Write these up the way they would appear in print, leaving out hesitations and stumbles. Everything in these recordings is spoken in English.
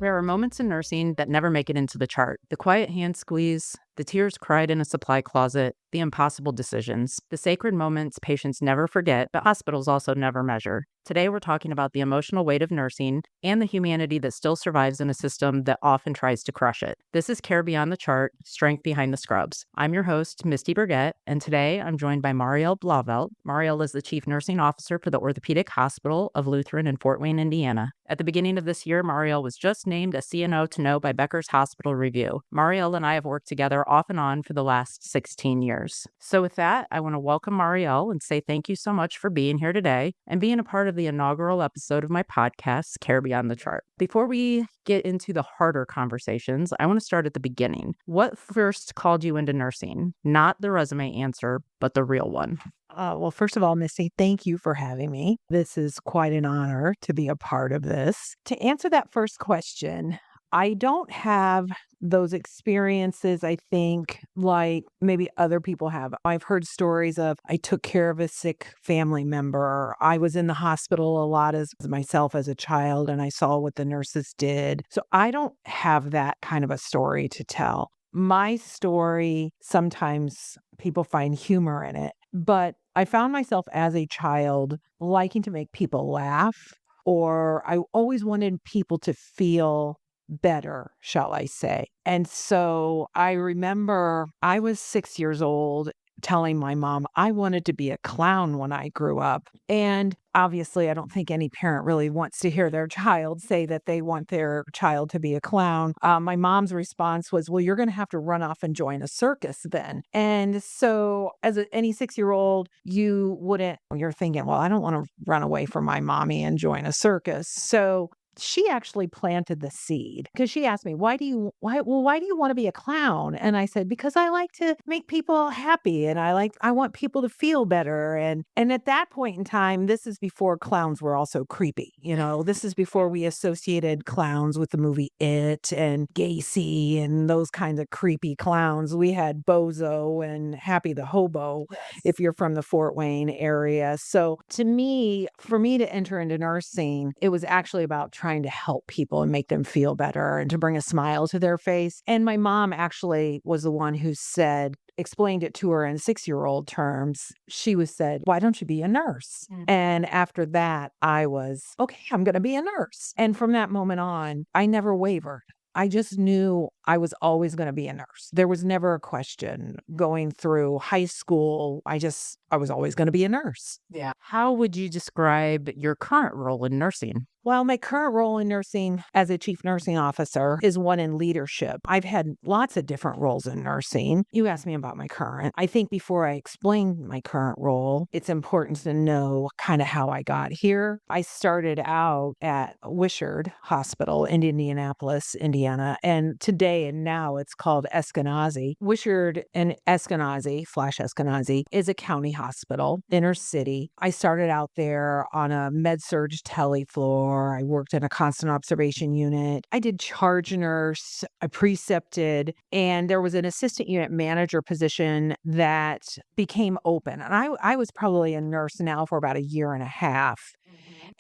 There are moments in nursing that never make it into the chart. The quiet hand squeeze, the tears cried in a supply closet, the impossible decisions, the sacred moments patients never forget, but hospitals also never measure. Today, we're talking about the emotional weight of nursing and the humanity that still survives in a system that often tries to crush it. This is Care Beyond the Chart, Strength Behind the Scrubs. I'm your host, Misty Burgett, and today I'm joined by Marielle Blauvelt. Marielle is the Chief Nursing Officer for the Orthopedic Hospital of Lutheran in Fort Wayne, Indiana. At the beginning of this year, Marielle was just named a CNO to know by Becker's Hospital Review. Marielle and I have worked together off and on for the last 16 years. So with that, I want to welcome Marielle and say thank you so much for being here today and being a part of the inaugural episode of my podcast, Care Beyond the Chart. Before we get into the harder conversations, I want to start at the beginning. What first called you into nursing? Not the resume answer, but the real one. Well, first of all, Missy, thank you for having me. This is quite an honor to be a part of this. To answer that first question, I don't have those experiences, I think, like maybe other people have. I've heard stories of I took care of a sick family member. I was in the hospital a lot as myself as a child, and I saw what the nurses did. So I don't have that kind of a story to tell. My story, sometimes people find humor in it, but I found myself as a child liking to make people laugh, or I always wanted people to feel better, shall I say. And so I remember I was 6 years old telling my mom I wanted to be a clown when I grew up. And obviously, I don't think any parent really wants to hear their child say that they want their child to be a clown. My mom's response was, well, you're going to have to run off and join a circus then. And so as any 6-year-old, you're thinking, well, I don't want to run away from my mommy and join a circus. So she actually planted the seed because she asked me, why do you want to be a clown? And I said, because I like to make people happy and I want people to feel better. And at that point in time, this is before clowns were also creepy. This is before we associated clowns with the movie It and Gacy and those kinds of creepy clowns. We had Bozo and Happy the Hobo, if you're from the Fort Wayne area. So for me to enter into nursing, it was actually about trying to help people and make them feel better and to bring a smile to their face. And my mom actually was the one who explained it to her in 6-year-old terms. She said, why don't you be a nurse? And after that, I was, okay, I'm going to be a nurse. And from that moment on, I never wavered. I just knew I was always going to be a nurse. There was never a question going through high school. I was always going to be a nurse. Yeah. How would you describe your current role in nursing? Well, my current role in nursing as a chief nursing officer is one in leadership. I've had lots of different roles in nursing. You asked me about my current. I think before I explain my current role, it's important to know kind of how I got here. I started out at Wishard Hospital in Indianapolis, Indiana, and today and now it's called Eskenazi. Wishard and Eskenazi is a county hospital, inner city. I started out there on a med-surg tele floor. I worked in a constant observation unit. I did charge nurse. I precepted, and there was an assistant unit manager position that became open. And I was probably a nurse now for about a year and a half.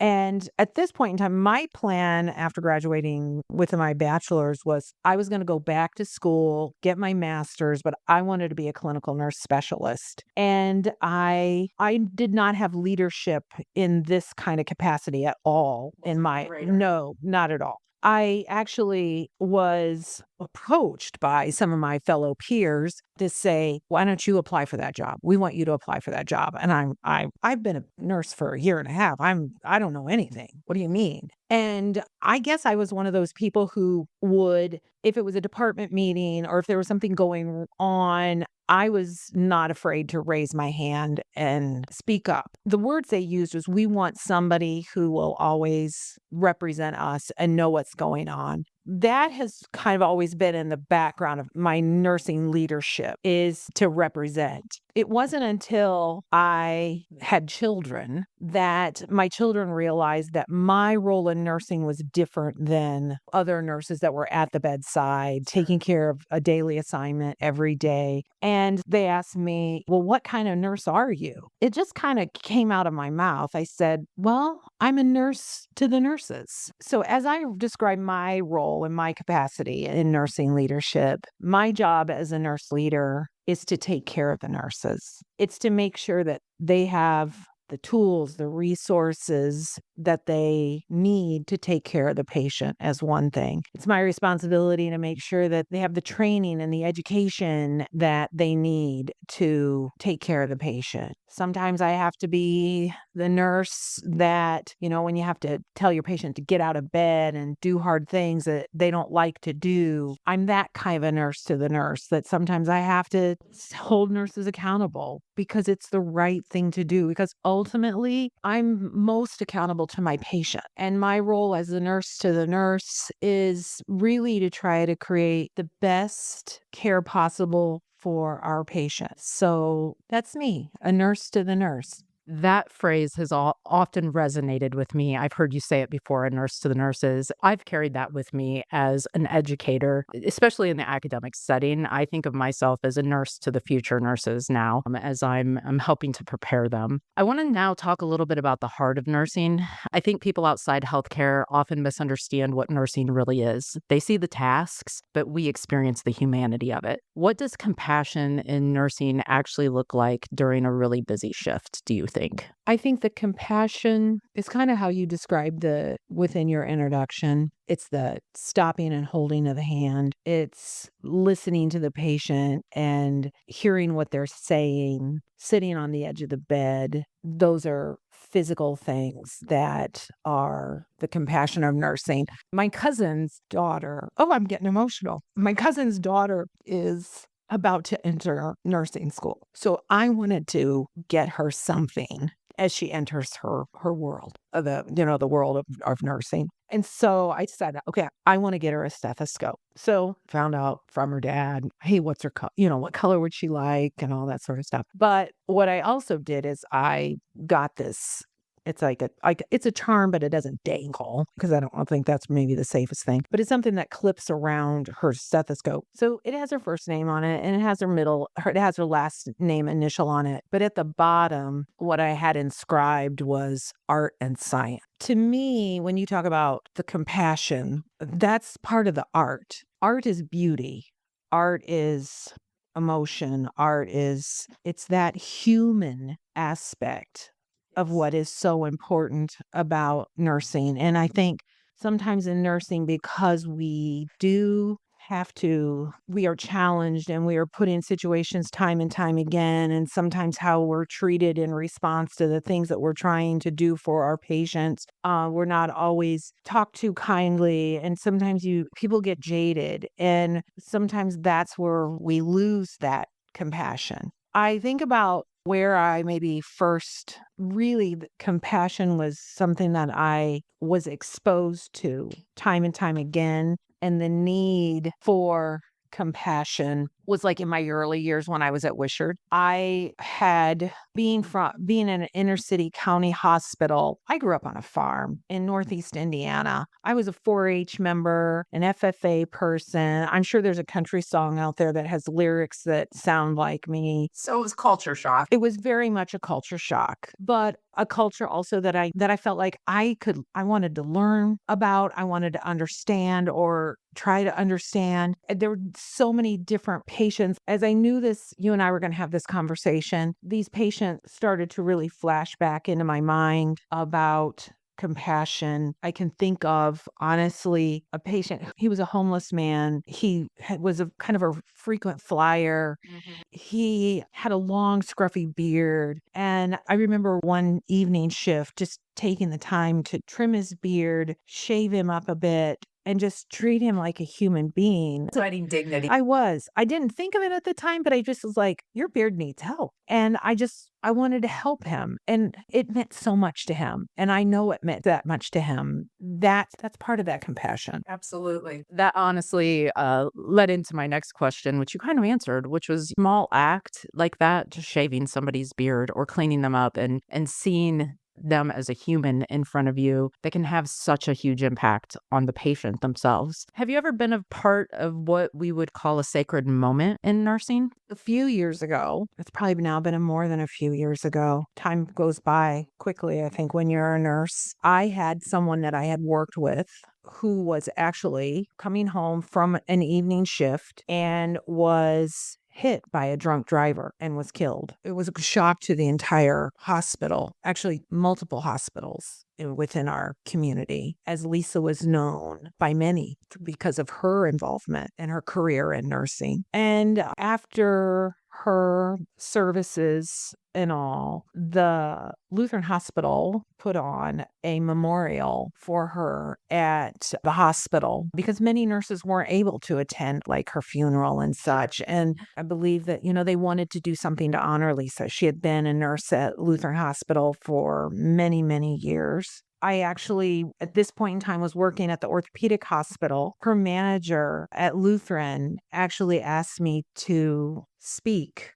And at this point in time, my plan after graduating with my bachelor's was I was going to go back to school, get my master's, but I wanted to be a clinical nurse specialist. And I did not have leadership in this kind of capacity at all no, not at all. I actually was approached by some of my fellow peers to say, why don't you apply for that job? We want you to apply for that job. And I've been a nurse for a year and a half. I don't know anything. What do you mean? And I guess I was one of those people who would, if it was a department meeting or if there was something going on, I was not afraid to raise my hand and speak up. The words they used was, we want somebody who will always represent us and know what's going on. that has kind of always been in the background of my nursing leadership, is to represent. It wasn't until I had children that my children realized that my role in nursing was different than other nurses that were at the bedside, taking care of a daily assignment every day. And they asked me, well, what kind of nurse are you? It just kind of came out of my mouth. I said, well, I'm a nurse to the nurses. So as I describe my role and my capacity in nursing leadership, my job as a nurse leader is to take care of the nurses. It's to make sure that they have the tools, the resources that they need to take care of the patient as one thing. It's my responsibility to make sure that they have the training and the education that they need to take care of the patient. Sometimes I have to be the nurse that, when you have to tell your patient to get out of bed and do hard things that they don't like to do, I'm that kind of a nurse to the nurse that sometimes I have to hold nurses accountable because it's the right thing to do. Because ultimately, I'm most accountable to my patient. And my role as a nurse to the nurse is really to try to create the best care possible for our patients. So that's me, a nurse to the nurse. That phrase has often resonated with me. I've heard you say it before, a nurse to the nurses. I've carried that with me as an educator, especially in the academic setting. I think of myself as a nurse to the future nurses now, as I'm helping to prepare them. I want to now talk a little bit about the heart of nursing. I think people outside healthcare often misunderstand what nursing really is. They see the tasks, but we experience the humanity of it. What does compassion in nursing actually look like during a really busy shift, do you think? I think the compassion is kind of how you described within your introduction. It's the stopping and holding of the hand. It's listening to the patient and hearing what they're saying, sitting on the edge of the bed. Those are physical things that are the compassion of nursing. My cousin's daughter, I'm getting emotional. My cousin's daughter is about to enter nursing school. So I wanted to get her something as she enters her world, the world of nursing. And so I decided, okay, I want to get her a stethoscope. So found out from her dad, hey, what's her, what color would she like and all that sort of stuff. But what I also did is I got this. It's it's a charm, but it doesn't dangle because I don't think that's maybe the safest thing. But it's something that clips around her stethoscope. So it has her first name on it and it has it has her last name initial on it. But at the bottom, what I had inscribed was art and science. To me, when you talk about the compassion, that's part of the art. Art is beauty. Art is emotion. It's that human aspect of what is so important about nursing. And I think sometimes in nursing, because we are challenged and we are put in situations time and time again. And sometimes how we're treated in response to the things that we're trying to do for our patients, we're not always talked to kindly. And sometimes people get jaded. And sometimes that's where we lose that compassion. I think about where I maybe first really compassion was something that I was exposed to time and time again. And the need for compassion was like in my early years when I was at Wishart. I had being in an inner city county hospital. I grew up on a farm in Northeast Indiana. I was a 4-H member, an FFA person. I'm sure there's a country song out there that has lyrics that sound like me. So it was culture shock. It was very much a culture shock, but a culture also that I felt like I wanted to learn about, I wanted to understand or try to understand. There were so many different patients. As I knew this, you and I were going to have this conversation, these patients started to really flash back into my mind about compassion. I can think of, honestly, a patient. He was a homeless man. He was a kind of a frequent flyer. He had a long, scruffy beard. And I remember one evening shift, just taking the time to trim his beard, shave him up a bit, and just treat him like a human being. Providing dignity. I was. I didn't think of it at the time, but I just was like, your beard needs help. And I wanted to help him. And it meant so much to him. And I know it meant that much to him. That's part of that compassion. Absolutely. That honestly led into my next question, which you kind of answered, which was small act like that, just shaving somebody's beard or cleaning them up and seeing them as a human in front of you that can have such a huge impact on the patient themselves. Have you ever been a part of what we would call a sacred moment in nursing? A few years ago, it's probably now been more than a few years ago. Time goes by quickly, I think, when you're a nurse. I had someone that I had worked with who was actually coming home from an evening shift and was hit by a drunk driver and was killed. It was a shock to the entire hospital, actually multiple hospitals within our community, as Lisa was known by many because of her involvement and her career in nursing. And after her services and all, the Lutheran hospital put on a memorial for her at the hospital because many nurses weren't able to attend like her funeral and such. And I believe that, they wanted to do something to honor Lisa. She had been a nurse at Lutheran Hospital for many, many years. I actually, at this point in time, was working at the Orthopedic hospital. Her manager at Lutheran actually asked me to speak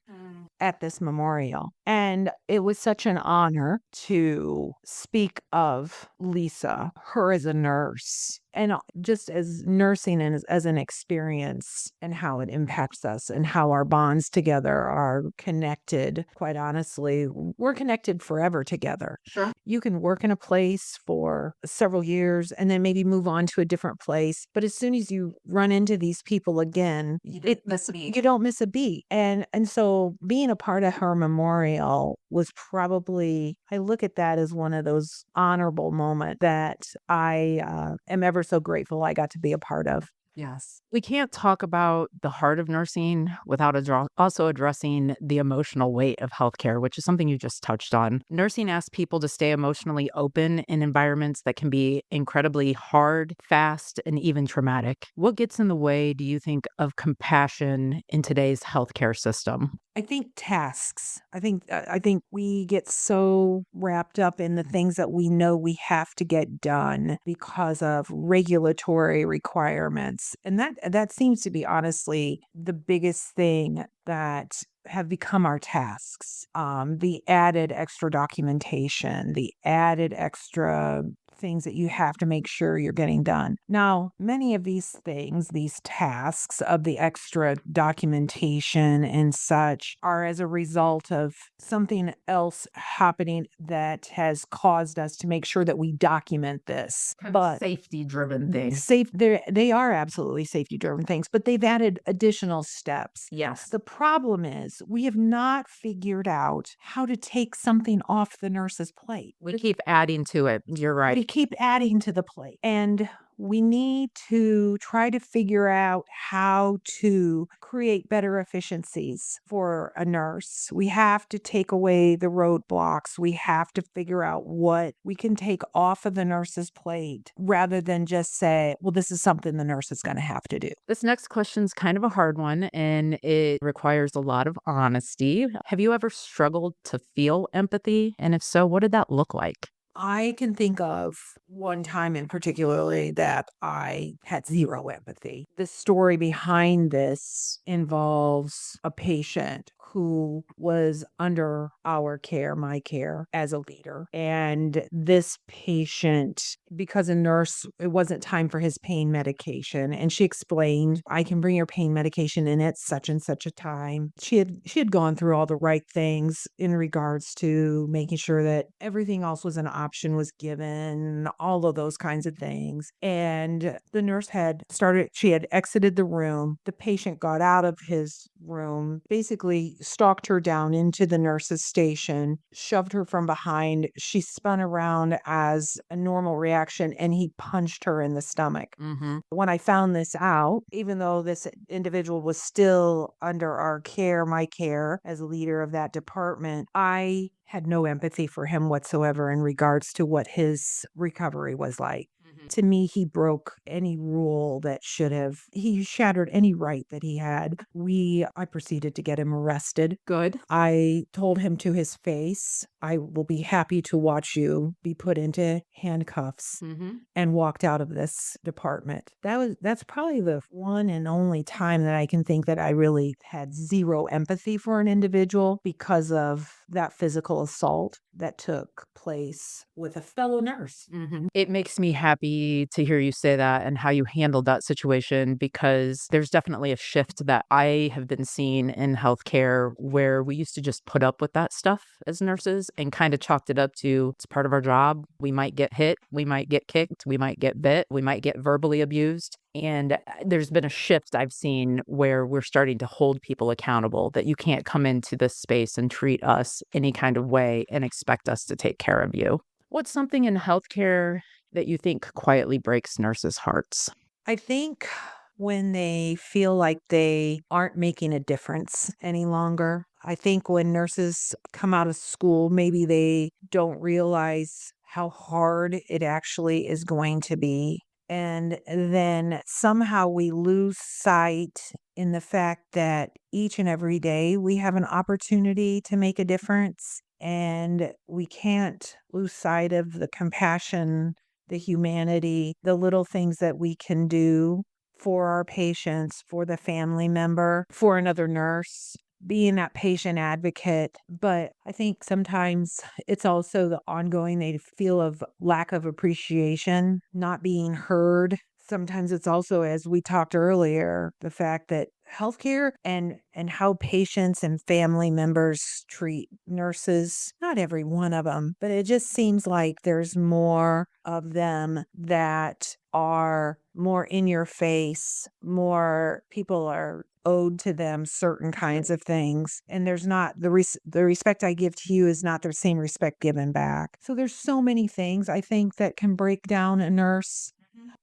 at this memorial. And it was such an honor to speak of Lisa, her as a nurse, and just as nursing and as an experience and how it impacts us and how our bonds together are connected. Quite honestly, we're connected forever together. Sure. You can work in a place for several years and then maybe move on to a different place. But as soon as you run into these people again, You didn't miss a beat. you don't miss a beat. And so being a part of her memorial was probably, I look at that as one of those honorable moments that I am ever so grateful I got to be a part of. Yes. We can't talk about the heart of nursing without also addressing the emotional weight of healthcare, which is something you just touched on. Nursing asks people to stay emotionally open in environments that can be incredibly hard, fast, and even traumatic. What gets in the way, do you think, of compassion in today's healthcare system? I think tasks. I think we get so wrapped up in the things that we know we have to get done because of regulatory requirements. And that seems to be honestly the biggest thing that have become our tasks. The added extra documentation, the added extra things that you have to make sure you're getting done. Now, many of these things, these tasks of the extra documentation and such, are as a result of something else happening that has caused us to make sure that we document this. But Safety driven things. they are absolutely safety driven things, but they've added additional steps. Yes. The problem is we have not figured out how to take something off the nurse's plate. We keep adding to it. You're right. We keep adding to the plate. And we need to try to figure out how to create better efficiencies for a nurse. We have to take away the roadblocks. We have to figure out what we can take off of the nurse's plate rather than just say, well, this is something the nurse is going to have to do. This next question's kind of a hard one, and it requires a lot of honesty. Have you ever struggled to feel empathy? And if so, what did that look like? I can think of one time in particularly that I had zero empathy. The story behind this involves a patient who was under our care, my care, as a leader. And this patient, because a nurse, it wasn't time for his pain medication. And she explained, I can bring your pain medication in at such and such a time. She had gone through all the right things in regards to making sure that everything else was an option was given, all of those kinds of things. And the nurse she had exited the room. The patient got out of his room, basically stalked her down into the nurse's station, shoved her from behind. She spun around as a normal reaction, and he punched her in the stomach. Mm-hmm. When I found this out, even though this individual was still under our care, my care, as a leader of that department, I had no empathy for him whatsoever in regards to what his recovery was like. To me, he broke any rule that he shattered any right that he had. I proceeded to get him arrested. Good. I told him to his face, I will be happy to watch you be put into handcuffs, Mm-hmm. and walked out of this department. That's probably the one and only time that I can think that I really had zero empathy for an individual because of that physical assault that took place with a fellow nurse. Mhm. It makes me happy to hear you say that and how you handled that situation because there's definitely a shift that I have been seeing in healthcare where we used to just put up with that stuff as nurses and kind of chalked it up to it's part of our job. We might get hit, we might get kicked, we might get bit, we might get verbally abused. And there's been a shift I've seen where we're starting to hold people accountable that you can't come into this space and treat us any kind of way and expect us to take care of you. What's something in healthcare that you think quietly breaks nurses' hearts? I think when they feel like they aren't making a difference any longer. I think when nurses come out of school, maybe they don't realize how hard it actually is going to be. And then somehow we lose sight in the fact that each and every day we have an opportunity to make a difference. And we can't lose sight of the compassion, the humanity, the little things that we can do for our patients, for the family member, for another nurse, being that patient advocate. But I think sometimes it's also the ongoing they feel of lack of appreciation, not being heard. Sometimes it's also, as we talked earlier, the fact that healthcare and how patients and family members treat nurses, not every one of them, but it just seems like there's more of them that are more in your face, more people are owed to them certain kinds of things, and there's not the respect I give to you is not the same respect given back. So there's so many things I think that can break down a nurse,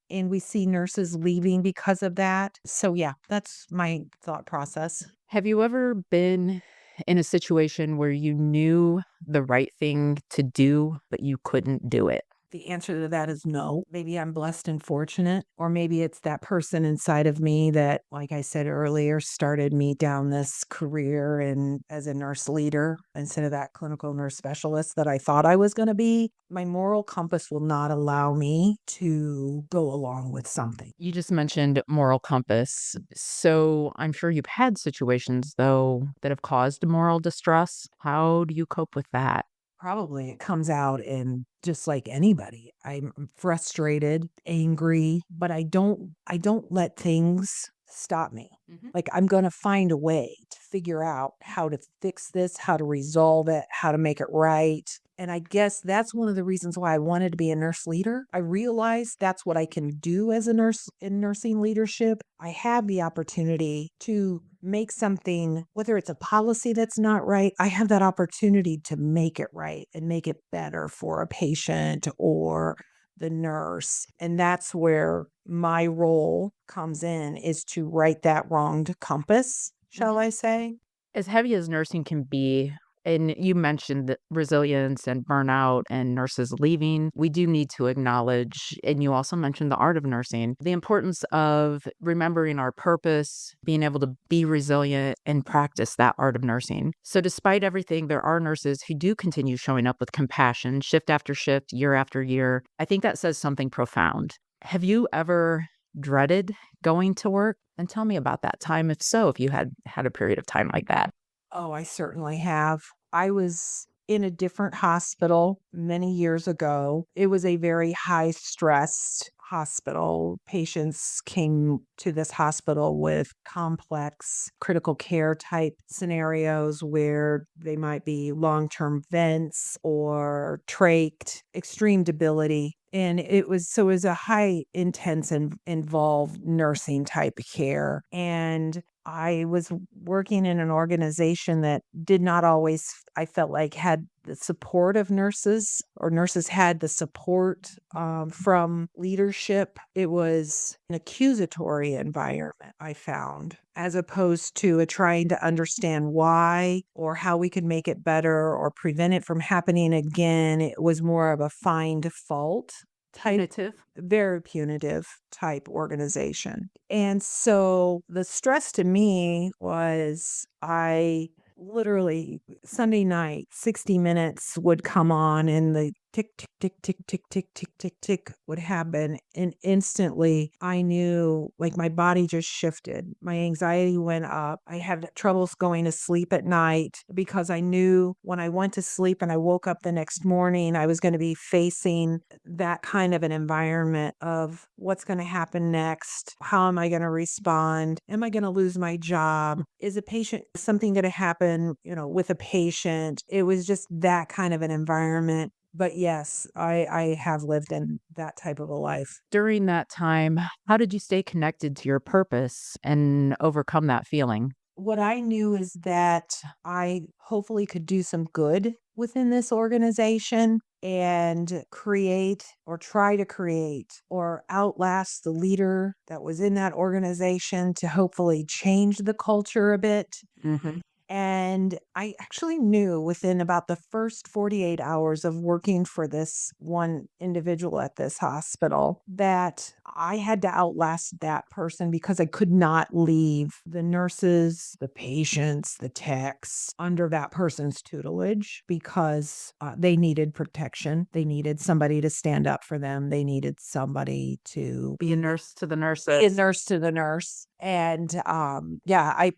and we see nurses leaving because of that. So yeah, that's my thought process. Have you ever been in a situation where you knew the right thing to do, but you couldn't do it? The answer to that is no. Maybe I'm blessed and fortunate, or maybe it's that person inside of me that, like I said earlier, started me down this career and as a nurse leader instead of that clinical nurse specialist that I thought I was going to be. My moral compass will not allow me to go along with something. You just mentioned moral compass. So I'm sure you've had situations, though, that have caused moral distress. How do you cope with that? Probably it comes out in just like anybody. I'm frustrated, angry, but I don't let things stop me. Mhm. Like I'm going to find a way to figure out how to fix this, how to resolve it, how to make it right. And I guess that's one of the reasons why I wanted to be a nurse leader. I realized that's what I can do as a nurse in nursing leadership. I have the opportunity to make something, whether it's a policy that's not right, I have that opportunity to make it right and make it better for a patient or the nurse. And that's where my role comes in, is to right that wronged compass, shall I say? As heavy as nursing can be, and you mentioned that resilience and burnout and nurses leaving, we do need to acknowledge, and you also mentioned the art of nursing, the importance of remembering our purpose, being able to be resilient and practice that art of nursing. So, despite everything, there are nurses who do continue showing up with compassion, shift after shift, year after year. I think that says something profound. Have you ever dreaded going to work? And tell me about that time, if so, if you had a period of time like that. Oh, I certainly have. I was in a different hospital many years ago. It was a very high stressed hospital. Patients came to this hospital with complex critical care type scenarios where they might be long term vents or trached, extreme debility. And it was a high intense and involved nursing type care. And I was working in an organization that did not always, I felt like, had the support of nurses, or nurses had the support from leadership. It was an accusatory environment, I found, as opposed to a trying to understand why or how we could make it better or prevent it from happening again. It was more of a find fault. type, Punitive. very punitive type organization. And so the stress to me was I literally Sunday night, 60 minutes would come on and the tick, tick, tick, tick, tick, tick, tick, tick, tick would happen. And instantly I knew like my body just shifted. My anxiety went up. I had troubles going to sleep at night because I knew when I went to sleep and I woke up the next morning, I was going to be facing that kind of an environment of what's going to happen next. How am I going to respond? Am I going to lose my job? Is something going to happen, with a patient? It was just that kind of an environment. But yes, I have lived in that type of a life. During that time, how did you stay connected to your purpose and overcome that feeling? What I knew is that I hopefully could do some good within this organization and create or try to create or outlast the leader that was in that organization to hopefully change the culture a bit. Mhm. And I actually knew within about the first 48 hours of working for this one individual at this hospital that I had to outlast that person because I could not leave the nurses, the patients, the techs under that person's tutelage because they needed protection. They needed somebody to stand up for them. They needed somebody to Be a nurse to the be a nurses. nurse to the nurse. And I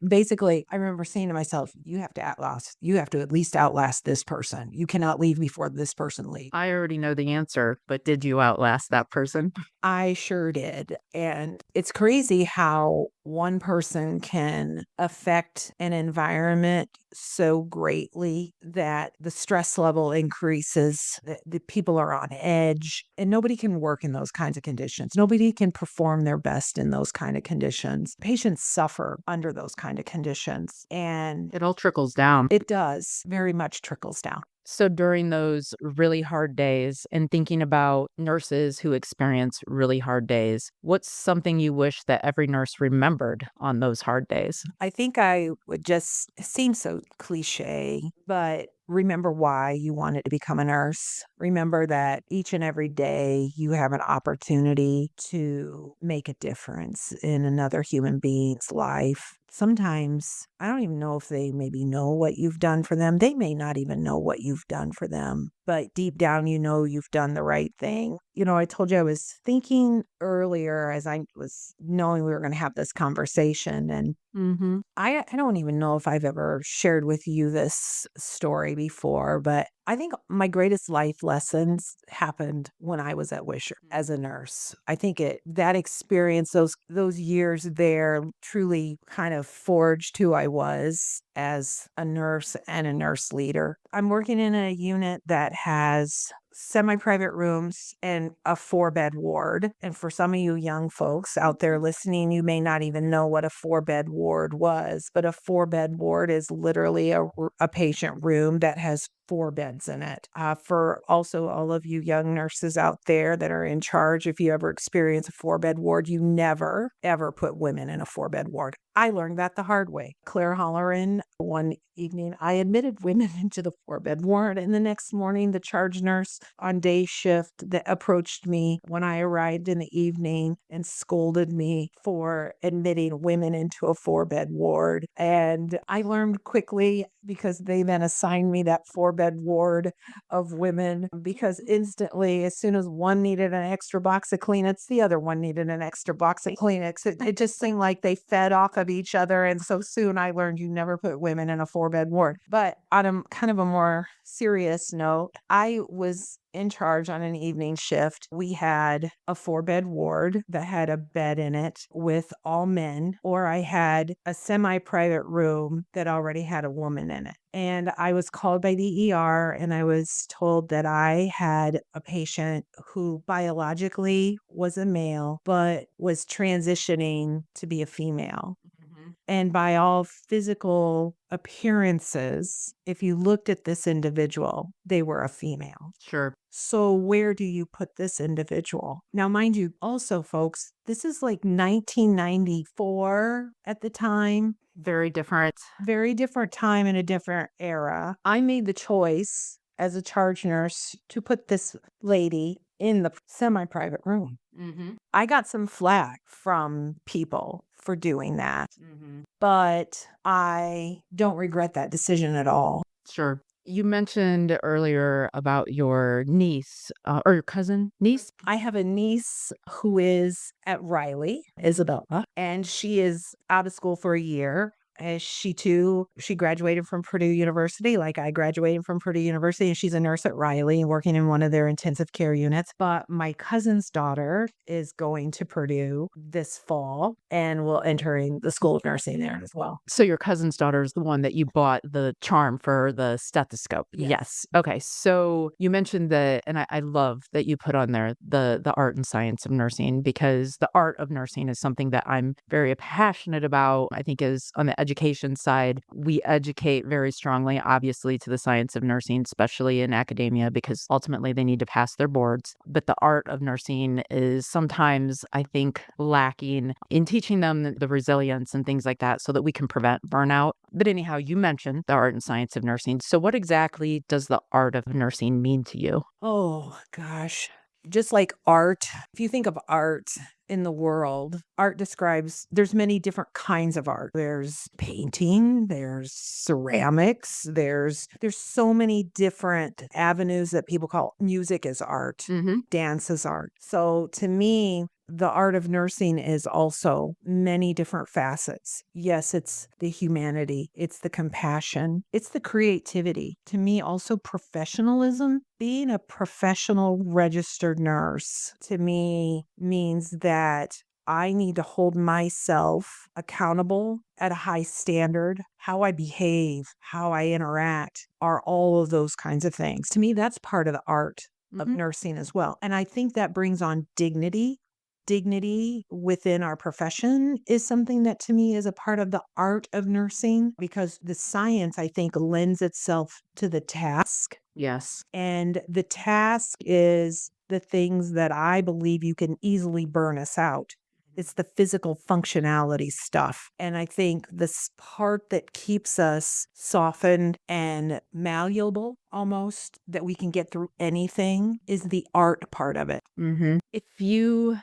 remember saying to myself, you have to at least outlast this person. You cannot leave before this person leaves. I already know the answer, but did you outlast that person? I sure did. And it's crazy how one person can affect an environment so greatly that the stress level increases, the people are on edge, and nobody can work in those kinds of conditions. Nobody can perform their best in those kind of conditions. Patients suffer under those kind of conditions, and It all trickles down. it does very much trickles down. So during those really hard days and thinking about nurses who experience really hard days, what's something you wish that every nurse remembered on those hard days? I think I would just it seems so cliche, but remember why you wanted to become a nurse. Remember that each and every day you have an opportunity to make a difference in another human being's life. Sometimes I don't even know if they maybe know what you've done for them. They may not even know what you've done for them, but deep down, you've done the right thing. I told you I was thinking earlier as I was knowing we were going to have this conversation, and Mhm. I don't even know if I've ever shared with you this story before, but I think my greatest life lessons happened when I was at Wisher as a nurse. I think that experience, those years there truly kind of forged who I was as a nurse and a nurse leader. I'm working in a unit that has semi-private rooms and a 4-bed ward. And for some of you young folks out there listening, you may not even know what a 4-bed ward was, but a 4-bed ward is literally a patient room that has 4 beds in it. For also all of you young nurses out there that are in charge, if you ever experience a 4-bed ward, you never, ever put women in a 4-bed ward. I learned that the hard way. Claire Holleran, one evening, I admitted women into the 4-bed ward, and the next morning, the charge nurse on day shift that approached me when I arrived in the evening and scolded me for admitting women into a 4-bed ward. And I learned quickly because they then assigned me that 4-bed ward of women because instantly, as soon as one needed an extra box of Kleenex, the other one needed an extra box of Kleenex. It just seemed like they fed off of each other. And so soon I learned you never put women in a 4-bed ward. But on a kind of a more serious note, I was in charge on an evening shift. We had a 4-bed ward that had a bed in it with all men, or I had a semi-private room that already had a woman in it. And I was called by the ER and I was told that I had a patient who biologically was a male, but was transitioning to be a female. Mhm. And by all physical appearances, if you looked at this individual, they were a female. Sure. So where do you put this individual? Now, mind you, also, folks, this is like 1994 at the time. Very different. Very different time and a different era. I made the choice as a charge nurse to put this lady in the semi-private room. Mm-hmm. I got some flack from people for doing that, Mm-hmm. but I don't regret that decision at all. Sure. You mentioned earlier about your niece or your cousin, niece. I have a niece who is at Riley, Isabella, and she is out of school for a year. As she too, she graduated from Purdue University, like I graduated from Purdue University, and she's a nurse at Riley and working in one of their intensive care units. But my cousin's daughter is going to Purdue this fall and will entering the School of Nursing there as well. So your cousin's daughter is the one that you bought the charm for the stethoscope. Yes. Okay. So you mentioned that, and I love that you put on there the art and science of nursing, because the art of nursing is something that I'm very passionate about. I think is on the education side, we educate very strongly, obviously, to the science of nursing, especially in academia, because ultimately they need to pass their boards. But the art of nursing is sometimes, I think, lacking in teaching them the resilience and things like that so that we can prevent burnout. But anyhow, you mentioned the art and science of nursing. So what exactly does the art of nursing mean to you? Oh, gosh. Just like art, if you think of art in the world, art describes, there's many different kinds of art. There's painting, there's ceramics, there's so many different avenues that people call music is art, Mm-hmm. dance is art. So to me, the art of nursing is also many different facets. Yes, it's the humanity, it's the compassion, it's the creativity. To me, also professionalism. Being a professional registered nurse to me means that I need to hold myself accountable at a high standard. How I behave, how I interact are all of those kinds of things. To me, that's part of the art of Mm-hmm. nursing as well. And I think that brings on dignity. Dignity within our profession is something that to me is a part of the art of nursing, because the science, I think, lends itself to the task. Yes. And the task is the things that I believe you can easily burn us out. It's the physical functionality stuff. And I think this part that keeps us softened and malleable almost, that we can get through anything, is the art part of it. Mm-hmm. If you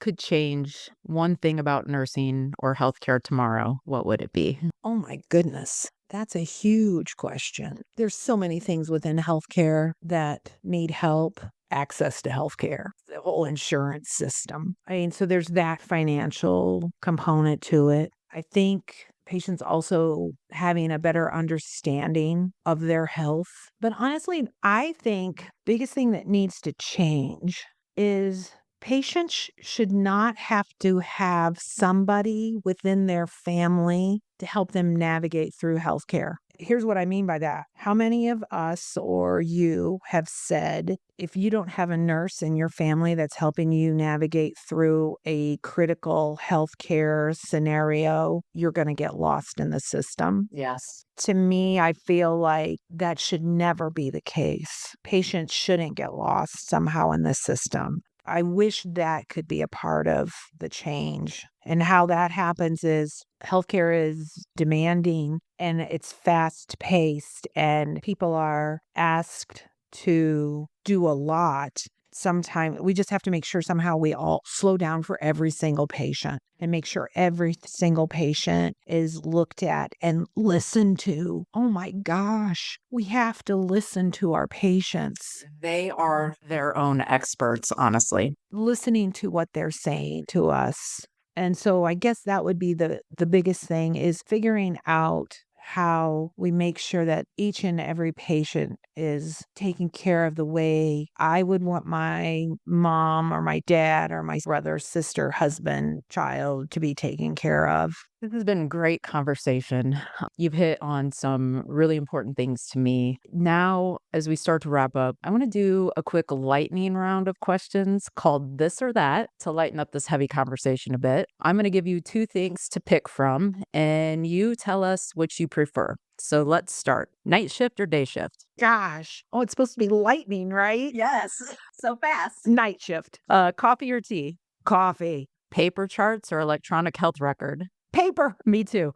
could change one thing about nursing or healthcare tomorrow, what would it be? Oh my goodness. That's a huge question. There's so many things within healthcare that need help. Access to healthcare, the whole insurance system. I mean, so there's that financial component to it. I think patients also having a better understanding of their health. But honestly, I think biggest thing that needs to change is patients should not have to have somebody within their family to help them navigate through healthcare. Here's what I mean by that. How many of us or you have said, if you don't have a nurse in your family that's helping you navigate through a critical healthcare scenario, you're going to get lost in the system? Yes. To me, I feel like that should never be the case. Patients shouldn't get lost somehow in the system. I wish that could be a part of the change. And how that happens is healthcare is demanding and it's fast paced, and people are asked to do a lot. Sometimes we just have to make sure somehow we all slow down for every single patient and make sure every single patient is looked at and listened to. Oh my gosh, we have to listen to our patients. They are their own experts, honestly. Listening to what they're saying to us. And so I guess that would be the biggest thing, is figuring out how we make sure that each and every patient is taken care of the way I would want my mom or my dad or my brother, sister, husband, child to be taken care of. This has been a great conversation. You've hit on some really important things to me. Now, as we start to wrap up, I want to do a quick lightning round of questions called This or That to lighten up this heavy conversation a bit. I'm going to give you two things to pick from, and you tell us which you prefer. So let's start. Night shift or day shift? Gosh. Oh, it's supposed to be lightning, right? Yes. So fast. Night shift. Coffee or tea? Coffee. Paper charts or electronic health record? Paper. Me too.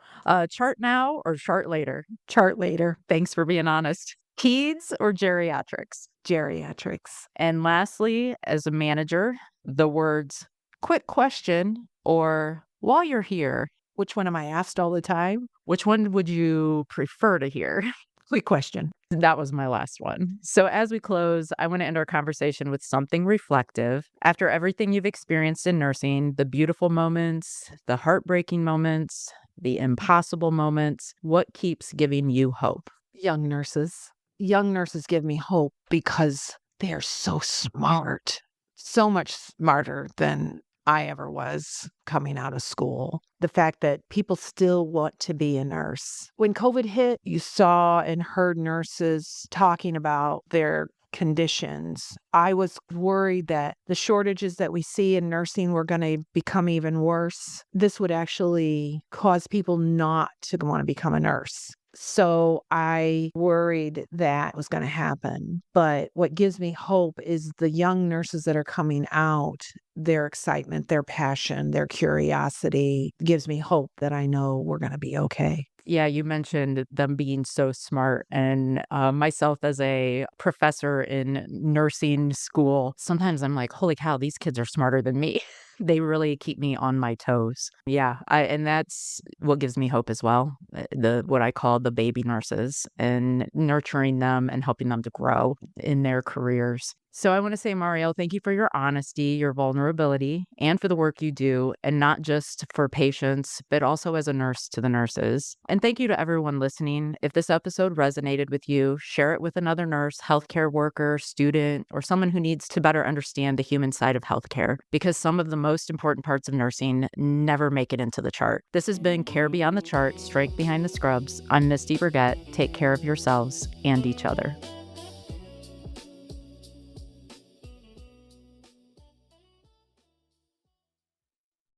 Chart now or chart later? Chart later. Thanks for being honest. Peds or geriatrics? Geriatrics. And lastly, as a manager, the words quick question or while you're here, Which one am I asked all the time? which one would you prefer to hear? Quick question. That was my last one. So, as we close, I want to end our conversation with something reflective. After everything you've experienced in nursing, the beautiful moments, the heartbreaking moments, the impossible moments, what keeps giving you hope? Young nurses. Young nurses give me hope because they are so smart, so much smarter than I ever was coming out of school. The fact that people still want to be a nurse. When COVID hit, you saw and heard nurses talking about their conditions. I was worried that the shortages that we see in nursing were going to become even worse. This would actually cause people not to want to become a nurse. So I worried that was going to happen. But what gives me hope is the young nurses that are coming out, their excitement, their passion, their curiosity gives me hope that I know we're going to be okay. Yeah, you mentioned them being so smart. And myself, as a professor in nursing school, sometimes I'm like, holy cow, these kids are smarter than me. They really keep me on my toes. Yeah, and that's what gives me hope as well. The what I call the baby nurses and nurturing them and helping them to grow in their careers. So I want to say, Marielle, thank you for your honesty, your vulnerability, and for the work you do, and not just for patients, but also as a nurse to the nurses. And thank you to everyone listening. If this episode resonated with you, share it with another nurse, healthcare worker, student, or someone who needs to better understand the human side of healthcare, because some of the most important parts of nursing never make it into the chart. This has been Care Beyond the Chart, Strength Behind the Scrubs. I'm Misty Burgett. Take care of yourselves and each other.